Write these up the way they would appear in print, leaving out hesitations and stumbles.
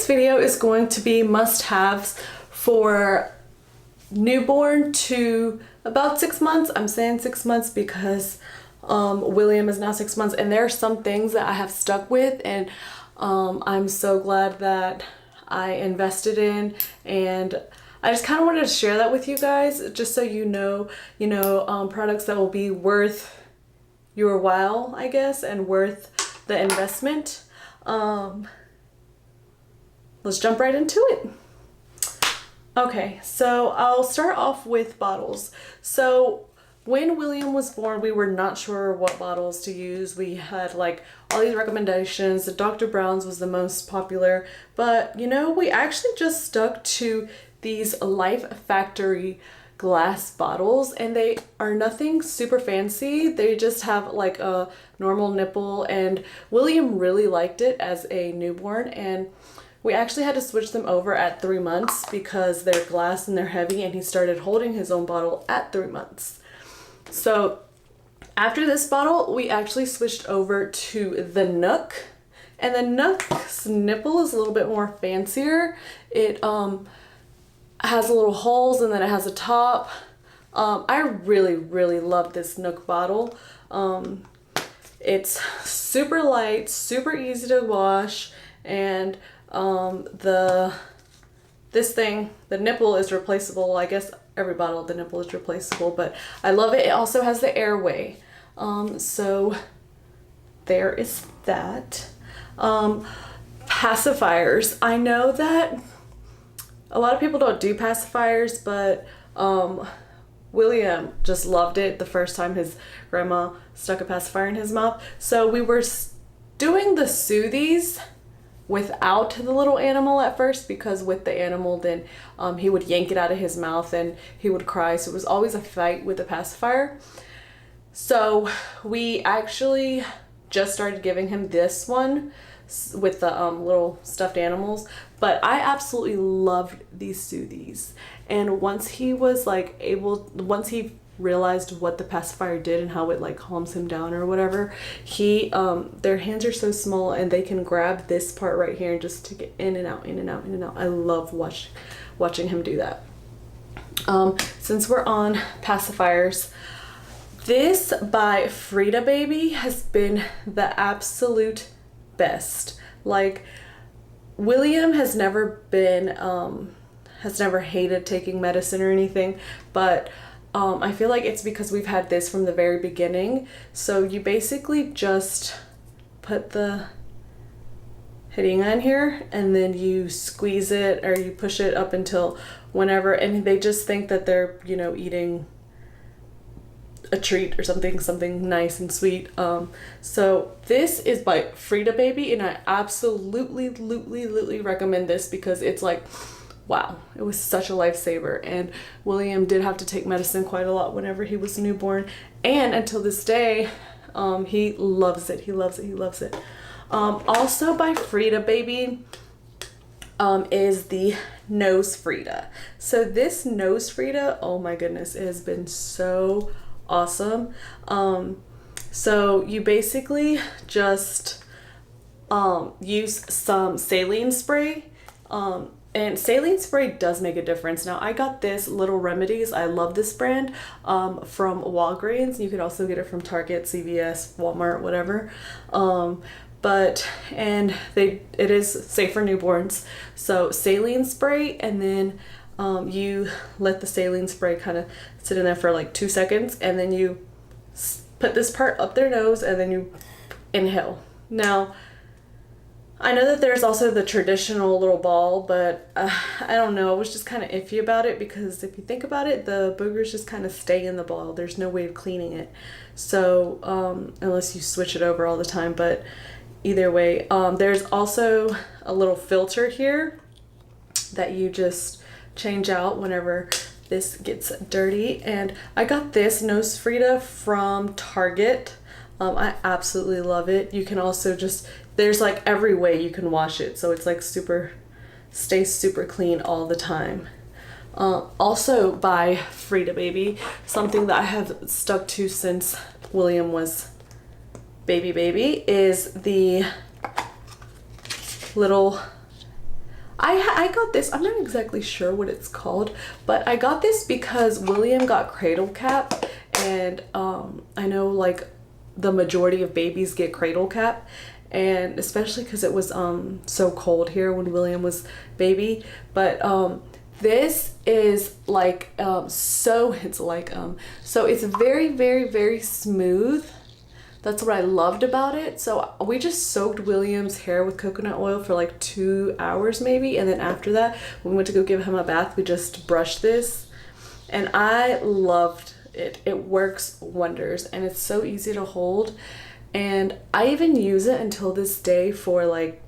Today's video is going to be must-haves for newborn to about 6 months. I'm saying 6 months because William is now 6 months, and there are some things that I have stuck with, and I'm so glad that I invested in, and I just kind of wanted to share that with you guys, just so you know, products that will be worth your while, I guess, and worth the investment. Let's jump right into it. Okay, so I'll start off with bottles. So when William was born, we were not sure what bottles to use. We had like all these recommendations. The Dr. Brown's was the most popular, but we actually just stuck to these Life Factory glass bottles, and they are nothing super fancy. They just have like a normal nipple, and William really liked it as a newborn, and we actually had to switch them over at 3 months because they're glass and they're heavy, and he started holding his own bottle at 3 months. So after this bottle, we actually switched over to the Nook, and the Nook's nipple is a little bit more fancier. It has little holes, and then it has a top. I really love this Nook bottle. It's super light, super easy to wash, and the nipple is replaceable. I guess every bottle, the nipple is replaceable, but I love it. It also has the airway. So there is that. Pacifiers. I know that a lot of people don't do pacifiers, but William just loved it the first time his grandma stuck a pacifier in his mouth. So we were doing the soothies without the little animal at first, because with the animal, then he would yank it out of his mouth and he would cry. So it was always a fight with the pacifier. So we actually just started giving him this one with the little stuffed animals, but I absolutely loved these soothies. And once he was once he realized what the pacifier did and how it like calms him down or whatever, their hands are so small, and they can grab this part right here and just take it in and out, in and out, in and out. I love watching him do that. Since we're on pacifiers, this by Frida Baby has been the absolute best. Like, William has never hated taking medicine or anything, but I feel like it's because we've had this from the very beginning. So you basically just put the hiringa in here, and then you squeeze it or you push it up until whenever, and they just think that they're eating a treat or something nice and sweet. So this is by Frida Baby, and I absolutely recommend this because it's like, wow, it was such a lifesaver. And William did have to take medicine quite a lot whenever he was newborn, and until this day, he loves it. He loves it. Also by Frida Baby is the Nose Frida. So this Nose Frida, oh my goodness, it has been so awesome. So you basically just use some saline spray, and saline spray does make a difference. Now I got this Little Remedies. I love this brand from Walgreens. You could also get it from Target, CVS, Walmart, whatever. It is safe for newborns. So saline spray, and then you let the saline spray kind of sit in there for like 2 seconds, and then you put this part up their nose, and then you inhale. Now, I know that there's also the traditional little ball, but I don't know. I was just kind of iffy about it, because if you think about it, the boogers just kind of stay in the ball. There's no way of cleaning it. So unless you switch it over all the time, but either way, there's also a little filter here that you just change out whenever this gets dirty. And I got this Nose Frida from Target. I absolutely love it. You can also there's like every way you can wash it, so it's like stays super clean all the time. Also by Frida Baby, something that I have stuck to since William was baby, is the little I got this, I'm not exactly sure what it's called, but I got this because William got cradle cap, and I know like the majority of babies get cradle cap, and especially because it was so cold here when William was baby. But this is like so it's very, very, very smooth. That's what I loved about it. So we just soaked William's hair with coconut oil for like 2 hours maybe, and then after that when we went to go give him a bath, we just brushed this, and I loved it. It works wonders, and it's so easy to hold, and I even use it until this day for like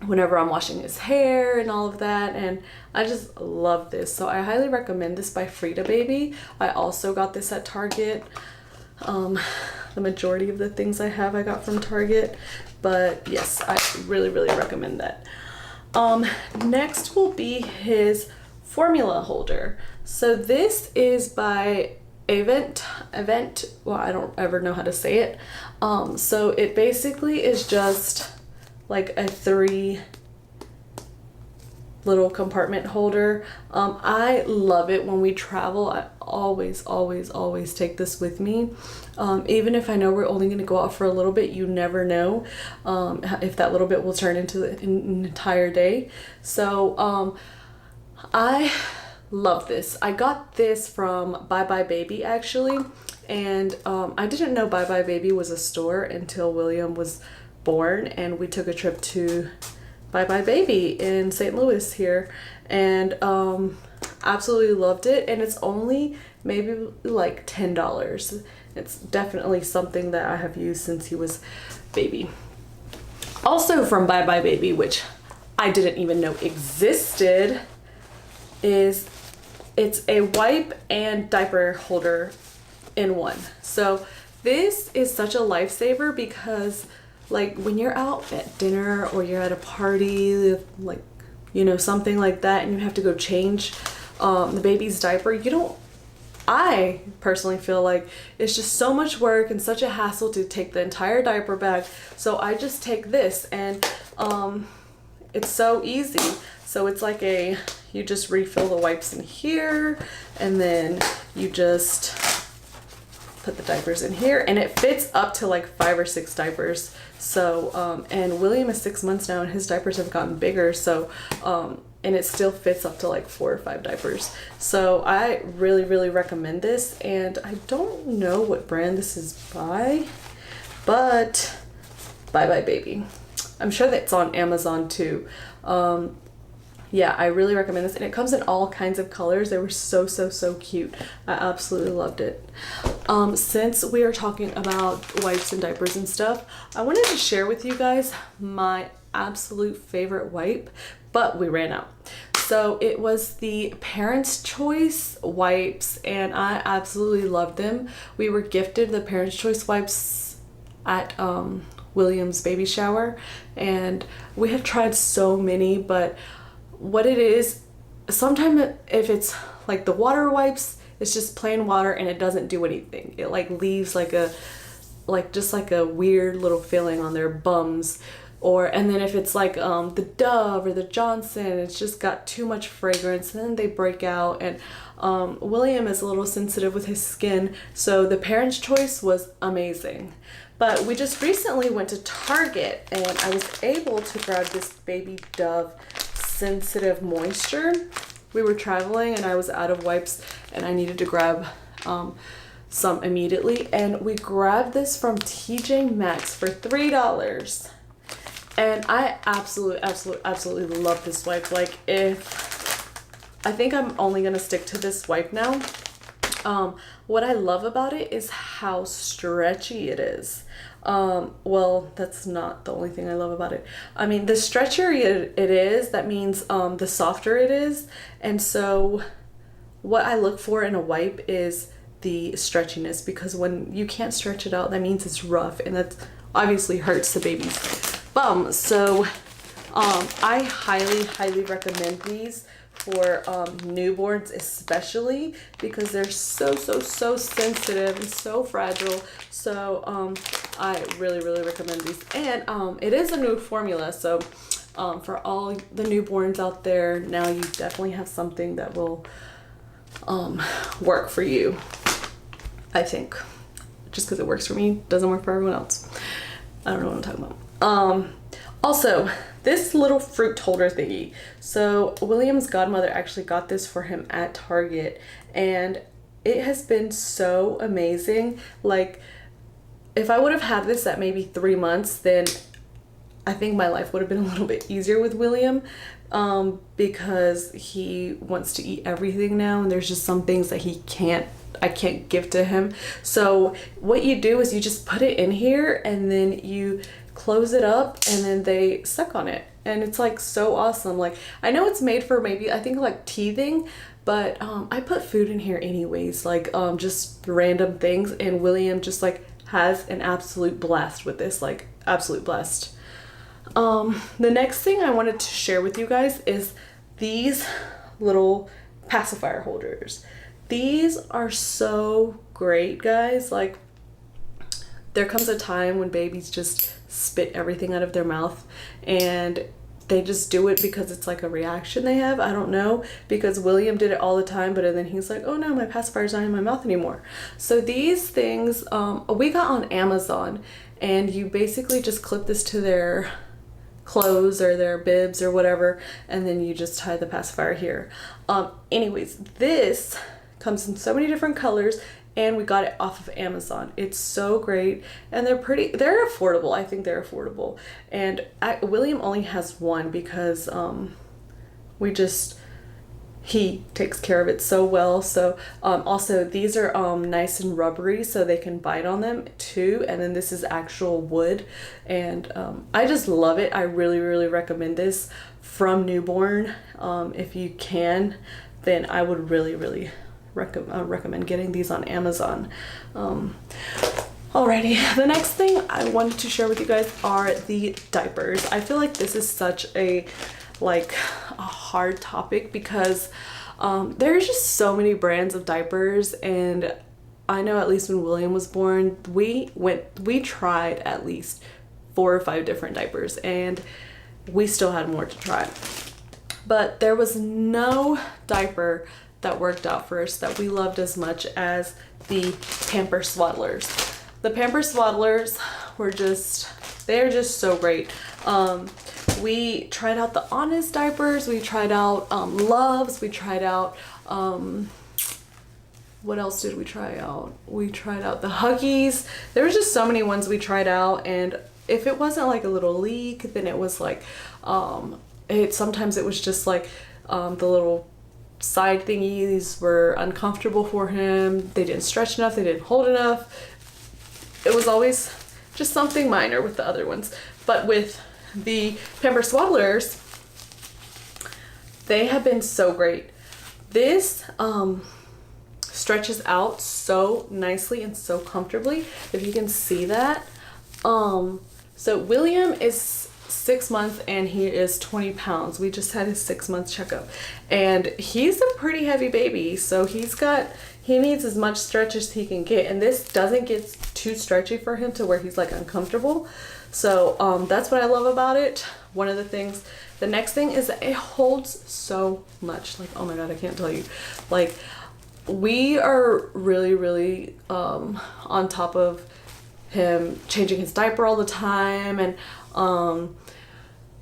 whenever I'm washing his hair and all of that, and I just love this. So I highly recommend this by Frida Baby. I also got this at Target. The majority of the things I have I got from Target, but yes, I really, really recommend that. Next will be his formula holder. So this is by Event, well, I don't ever know how to say it. So it basically is just like a 3 little compartment holder. I love it when we travel. I always take this with me. Even if I know we're only going to go out for a little bit, you never know if that little bit will turn into an entire day. So I love this. I got this from Bye Bye Baby actually, and I didn't know Bye Bye Baby was a store until William was born, and we took a trip to Bye Bye Baby in St. Louis here, and absolutely loved it. And it's only maybe like $10. It's definitely something that I have used since he was baby. Also from Bye Bye Baby, which I didn't even know existed, is it's a wipe and diaper holder in one. So this is such a lifesaver because like when you're out at dinner or you're at a party, like, you know, something like that, and you have to go change the baby's diaper, I personally feel like it's just so much work and such a hassle to take the entire diaper bag. So I just take this, and it's so easy. So it's like you just refill the wipes in here, and then you just put the diapers in here, and it fits up to like 5 or 6 diapers. So and William is 6 months now, and his diapers have gotten bigger, so and it still fits up to like 4 or 5 diapers. So I really, really recommend this, and I don't know what brand this is by, but Bye Bye Baby. I'm sure that it's on Amazon too. Yeah, I really recommend this, and it comes in all kinds of colors. They were so cute. I absolutely loved it. Since we are talking about wipes and diapers and stuff, I wanted to share with you guys my absolute favorite wipe, but we ran out. So it was the Parents' Choice wipes, and I absolutely loved them. We were gifted the Parents' Choice wipes at William's baby shower, and we had tried so many, but what it is, sometimes if it's like the water wipes, it's just plain water and it doesn't do anything. It like leaves like just like a weird little feeling on their bums. And then if it's like the Dove or the Johnson, it's just got too much fragrance, and then they break out. And William is a little sensitive with his skin, so the Parents' Choice was amazing. But we just recently went to Target, and I was able to grab this Baby Dove Sensitive Moisture. We were traveling and I was out of wipes, and I needed to grab some immediately, and we grabbed this from TJ Maxx for $3. And I absolutely love this wipe. Like, I think I'm only gonna stick to this wipe now. What I love about it is how stretchy it is. Well, that's not the only thing I love about it. I mean, the stretchier it is, that means the softer it is. And so what I look for in a wipe is the stretchiness, because when you can't stretch it out, that means it's rough, and that obviously hurts the baby's bum. So I highly recommend these for newborns, especially because they're so sensitive and so fragile. So I really recommend these, and it is a new formula, so For all the newborns out there, now you definitely have something that will work for you, I think. Just because it works for me doesn't work for everyone else. I don't know what I'm talking about. Also, this little fruit holder thingy. So William's godmother actually got this for him at Target, and it has been so amazing. Like, if I would have had this at maybe 3 months, then I think my life would have been a little bit easier with William, because he wants to eat everything now, and there's just some things that I can't give to him. So what you do is you just put it in here, and then you close it up, and then they suck on it, and it's like so awesome. Like, I know it's made for maybe, I think, like teething, but I put food in here anyways, like just random things, and William just like has an absolute blast with this, like absolute blast. The next thing I wanted to share with you guys is these little pacifier holders. These are so great, guys. Like, there comes a time when babies just spit everything out of their mouth, and they just do it because it's like a reaction they have. I don't know, because William did it all the time, but then he's like, oh no, my pacifier's not in my mouth anymore. So these things, we got on Amazon, and you basically just clip this to their clothes or their bibs or whatever, and then you just tie the pacifier here. Anyways, this comes in so many different colors, and we got it off of Amazon. It's so great, and they're affordable. I think they're affordable. And William only has one because he takes care of it so well. So also these are nice and rubbery, so they can bite on them too. And then this is actual wood, and I just love it. I really, really recommend this from newborn. If you can, then I would really, really recommend getting these on Amazon. Alrighty, the next thing I wanted to share with you guys are the diapers. I feel like this is such a hard topic because there's just so many brands of diapers, and I know at least when William was born, we tried at least 4 or 5 different diapers, and we still had more to try. But there was no diaper that worked out for us that we loved as much as the Pamper Swaddlers. The Pamper Swaddlers they're just so great. We tried out the Honest diapers, we tried out Loves, we tried out what else did we try out? We tried out the Huggies. There was just so many ones we tried out, and if it wasn't like a little leak, then it was like sometimes it was just like the little side thingies were uncomfortable for him. They didn't stretch enough, they didn't hold enough. It was always just something minor with the other ones. But with the Pamper Swaddlers, they have been so great. This stretches out so nicely and so comfortably, if you can see that. So William is 6 months and he is 20 pounds. We just had his 6-month checkup, and he's a pretty heavy baby, so he needs as much stretch as he can get, and this doesn't get too stretchy for him to where he's like uncomfortable. So that's what I love about it. One of the things, the next thing is that it holds so much. Like, oh my god, I can't tell you. Like, we are really, really on top of him, changing his diaper all the time, and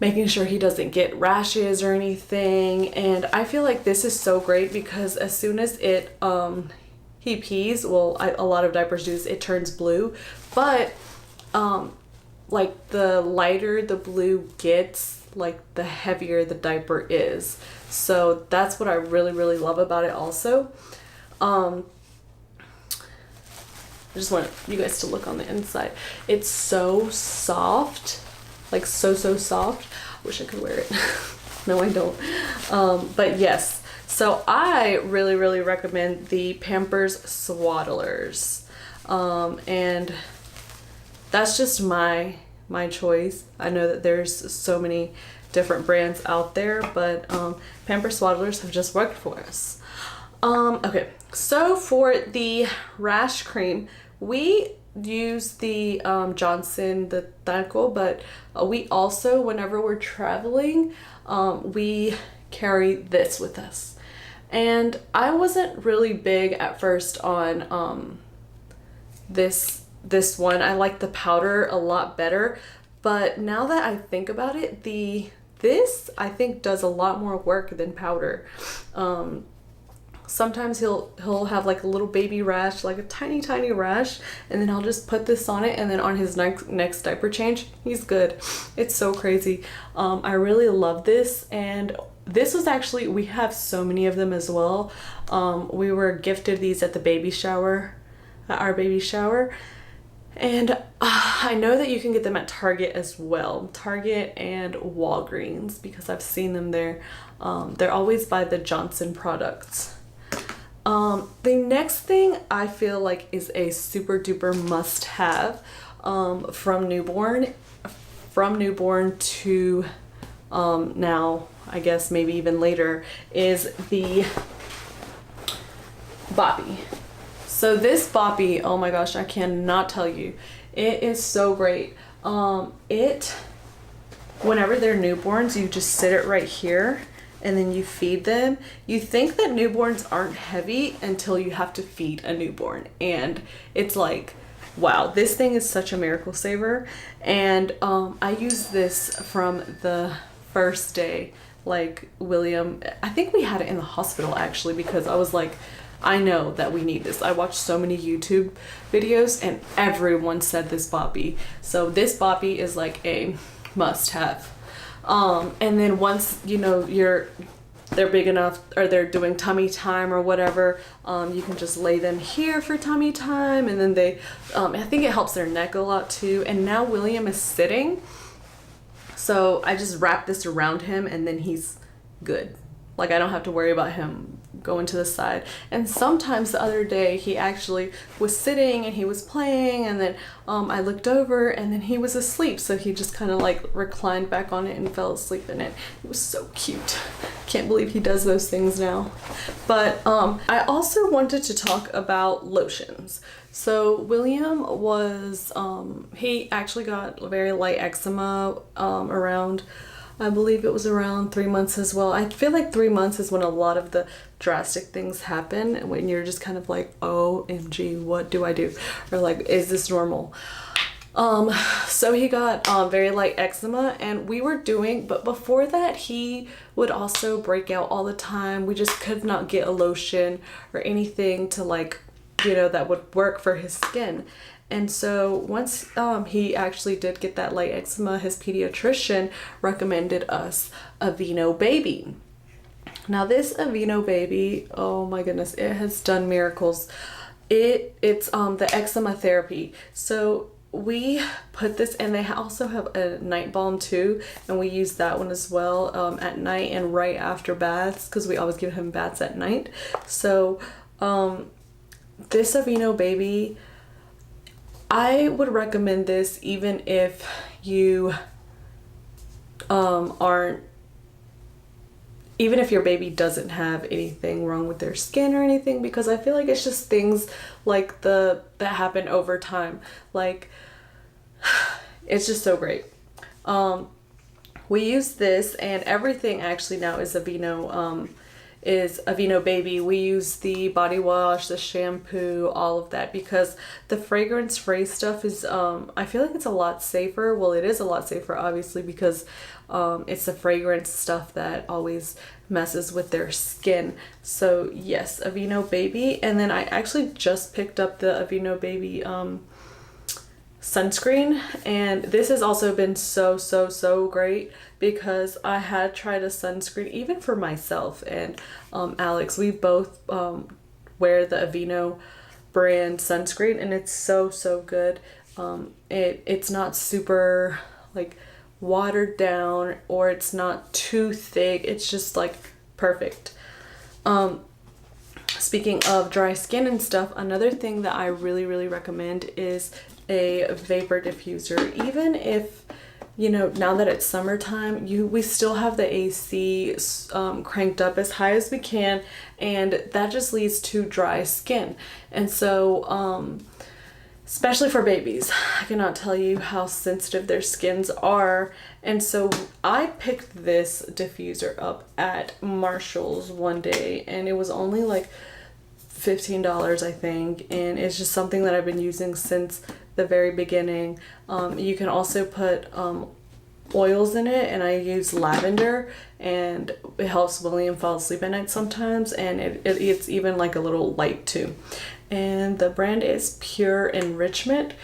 making sure he doesn't get rashes or anything. And I feel like this is so great because as soon as he pees, well, a lot of diapers do this, it turns blue, but like the lighter the blue gets, like the heavier the diaper is. So that's what I really, really love about it also. I just want you guys to look on the inside. It's so soft, like so soft. Wish I could wear it. No, I don't. But yes, so I really, really recommend the Pampers Swaddlers, and that's just my choice. I know that there's so many different brands out there, but Pampers Swaddlers have just worked for us. Okay, So for the rash cream, we use the Johnson, the Tanko, but we also, whenever we're traveling, we carry this with us. And I wasn't really big at first on this one. I like the powder a lot better, but now that I think about it, this I think does a lot more work than powder. Sometimes he'll have like a little baby rash, like a tiny rash, and then I'll just put this on it, and then on his next diaper change, he's good. It's so crazy. I really love this, and this was actually, we have so many of them as well. We were gifted these at the baby shower, at our baby shower, and I know that you can get them at Target as well, Target and Walgreens, because I've seen them there. They're always by the Johnson products. The next thing I feel like is a super duper must have from newborn to now, I guess maybe even later, is the boppy. So this boppy, oh my gosh, I cannot tell you, it is so great. Whenever they're newborns, you just sit it right here and then you feed them. You think that newborns aren't heavy until you have to feed a newborn, and it's like, wow, this thing is such a miracle saver. And I use this from the first day. Like William, I think we had it in the hospital actually, because I was like, I know that we need this. I watched so many YouTube videos and everyone said this boppy. So this boppy is like a must have. And then once, you know, they're big enough, or they're doing tummy time or whatever, you can just lay them here for tummy time, and then they, I think it helps their neck a lot too. And now William is sitting, so I just wrap this around him and then he's good. Like, I don't have to worry about him going to the side. And sometimes the other day he actually was sitting and he was playing, and then I looked over and then he was asleep, so he just kind of like reclined back on it and fell asleep in it. It was so cute. Can't believe he does those things now. But I also wanted to talk about lotions. So William was he actually got very light eczema around, I believe it was around 3 months as well. I feel like 3 months is when a lot of the drastic things happen, when you're just kind of like, OMG, what do I do? Or like, is this normal? So he got very light eczema, and we were doing, but before that he would also break out all the time. We just could not get a lotion or anything to, like, you know, that would work for his skin. And so once he actually did get that light eczema, his pediatrician recommended us Aveeno Baby. Now this Aveeno Baby, oh my goodness, it has done miracles. It's the eczema therapy. So we put this, and they also have a night balm too, and we use that one as well at night and right after baths, because we always give him baths at night. So this Aveeno Baby, I would recommend this even if you even if your baby doesn't have anything wrong with their skin or anything, because I feel like it's just things like that happen over time. Like, it's just so great. We use this, and everything actually now is Aveeno Baby. We use the body wash, the shampoo, all of that, because the fragrance free stuff is I feel like it's a lot safer. Well, it is a lot safer obviously, because it's the fragrance stuff that always messes with their skin. So yes, Aveeno Baby. And then I actually just picked up the Aveeno Baby sunscreen, and this has also been so great, because I had tried a sunscreen even for myself and Alex. We both wear the Aveeno brand sunscreen, and it's so good. It's not super like watered down, or it's not too thick. It's just like perfect. Speaking of dry skin and stuff, another thing that I really recommend is a vapor diffuser. Even if you know, now that it's summertime, we still have the AC cranked up as high as we can, and that just leads to dry skin. And so especially for babies, I cannot tell you how sensitive their skins are. And so I picked this diffuser up at Marshall's one day, and it was only like $15, I think, and it's just something that I've been using since the very beginning. You can also put oils in it, and I use lavender, and it helps William fall asleep at night sometimes, and it's even like a little light too. And the brand is Pure Enrichment,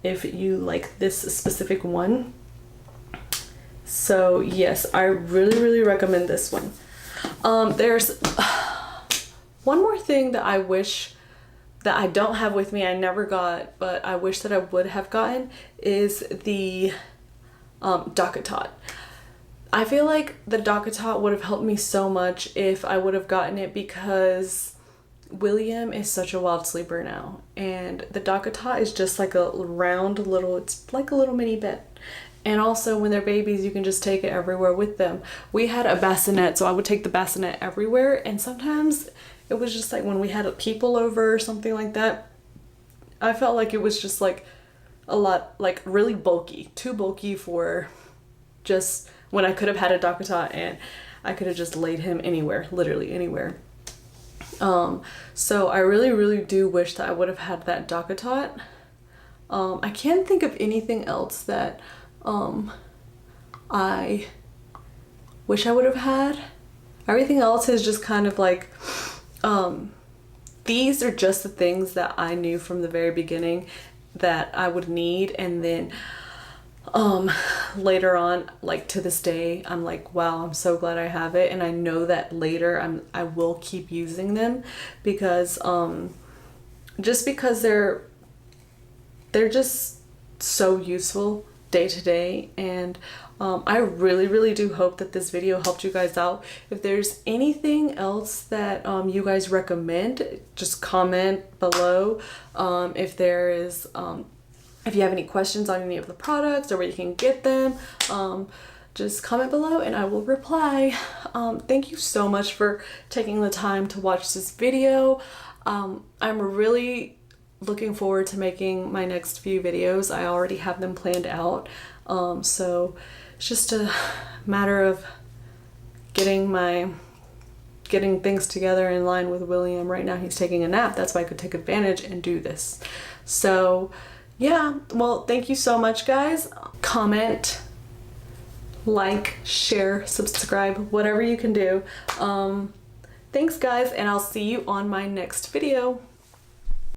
if you like this specific one. So yes, I really recommend this one. There's one more thing that I wish that I don't have with me, I never got, but I wish that I would have gotten, is the DockATot. I feel like the DockATot would have helped me so much if I would have gotten it, because William is such a wild sleeper now, and the DockATot is just like a round little, it's like a little mini bed. And also when they're babies, you can just take it everywhere with them. We had a bassinet, so I would take the bassinet everywhere, and sometimes it was just like when we had people over or something like that, I felt like it was just like a lot, like really bulky, too bulky for just when I could have had a DockATot, and I could have just laid him anywhere, literally anywhere. So I really do wish that I would have had that DockATot. I can't think of anything else that I wish I would have had. Everything else is just kind of like, these are just the things that I knew from the very beginning that I would need, and then later on, like to this day, I'm like, wow, I'm so glad I have it, and I know that later I will keep using them, because just because they're just so useful day to day. And I really do hope that this video helped you guys out. If there's anything else that you guys recommend, just comment below. If there is if you have any questions on any of the products or where you can get them, just comment below and I will reply. Thank you so much for taking the time to watch this video. I'm really looking forward to making my next few videos. I already have them planned out. So it's just a matter of getting things together in line with William. Right now he's taking a nap. That's why I could take advantage and do this. So yeah, well, thank you so much, guys. Comment, like, share, subscribe, whatever you can do. Thanks, guys, and I'll see you on my next video.